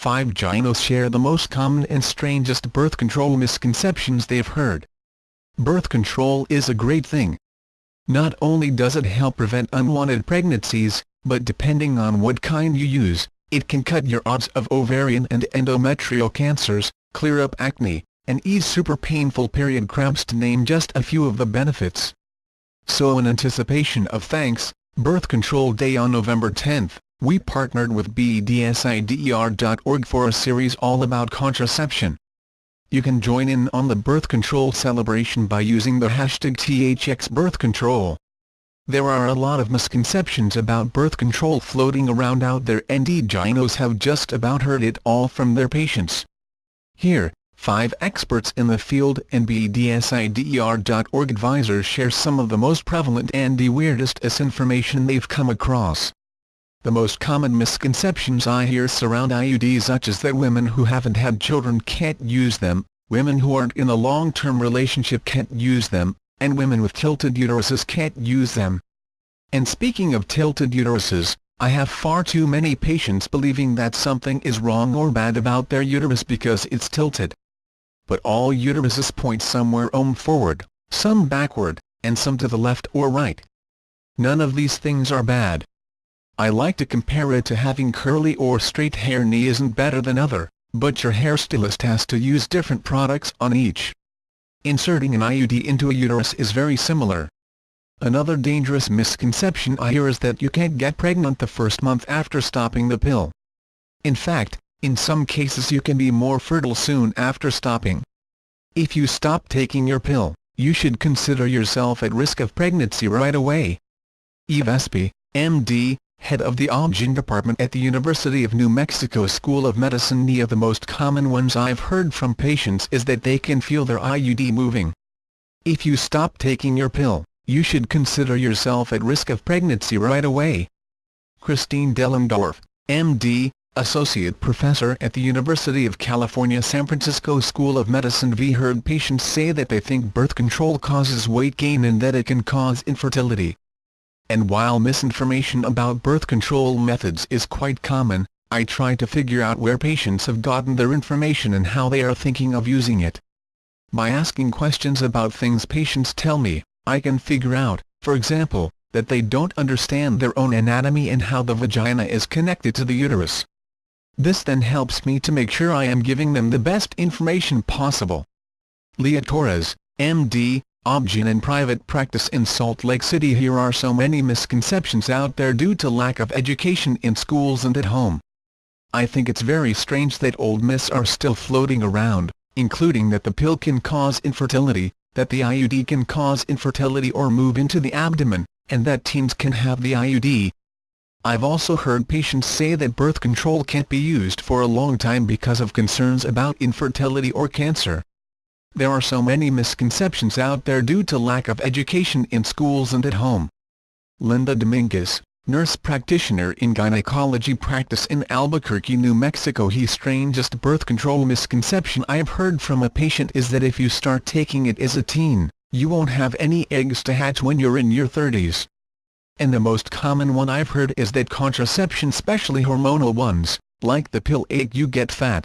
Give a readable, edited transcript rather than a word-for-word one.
5 Gynos share the most common and strangest birth control misconceptions they've heard. Birth control is a great thing. Not only does it help prevent unwanted pregnancies, but depending on what kind you use, it can cut your odds of ovarian and endometrial cancers, clear up acne, and ease super painful period cramps, to name just a few of the benefits. So in anticipation of Thanks, Birth Control Day on November 10th, we partnered with bdsider.org for a series all about contraception. You can join in on the birth control celebration by using the hashtag #THXBirthControl. There are a lot of misconceptions about birth control floating around out there, and Gynos have just about heard it all from their patients. Here, 5 experts in the field and bdsider.org advisors share some of the most prevalent and the weirdest information they've come across. The most common misconceptions I hear surround IUDs, such as that women who haven't had children can't use them, women who aren't in a long-term relationship can't use them, and women with tilted uteruses can't use them. And speaking of tilted uteruses, I have far too many patients believing that something is wrong or bad about their uterus because it's tilted. But all uteruses point somewhere forward, some backward, and some to the left or right. None of these things are bad. I like to compare it to having curly or straight hair. One isn't better than other, but your hairstylist has to use different products on each. Inserting an IUD into a uterus is very similar. Another dangerous misconception I hear is that you can't get pregnant the first month after stopping the pill. In fact, in some cases you can be more fertile soon after stopping. If you stop taking your pill, you should consider yourself at risk of pregnancy right away. Eve Espy, MD, head of the Obgyn department at the University of New Mexico School of Medicine. One of the most common ones I've heard from patients is that they can feel their IUD moving. If you stop taking your pill, you should consider yourself at risk of pregnancy right away. Christine Dellendorf, MD, associate professor at the University of California San Francisco School of Medicine, heard patients say that they think birth control causes weight gain and that it can cause infertility. And while misinformation about birth control methods is quite common, I try to figure out where patients have gotten their information and how they are thinking of using it. By asking questions about things patients tell me, I can figure out, for example, that they don't understand their own anatomy and how the vagina is connected to the uterus. This then helps me to make sure I am giving them the best information possible. Leah Torres, MD, Obgyn and private practice in Salt Lake City. Here are so many misconceptions out there due to lack of education in schools and at home. I think it's very strange that old myths are still floating around, including that the pill can cause infertility, that the IUD can cause infertility or move into the abdomen, and that teens can have the IUD. I've also heard patients say that birth control can't be used for a long time because of concerns about infertility or cancer. There are so many misconceptions out there due to lack of education in schools and at home. Linda Dominguez, nurse practitioner in gynecology practice in Albuquerque, New Mexico. The strangest birth control misconception I've heard from a patient is that if you start taking it as a teen, you won't have any eggs to hatch when you're in your 30s. And the most common one I've heard is that contraception, especially hormonal ones, like the pill, ache you get fat.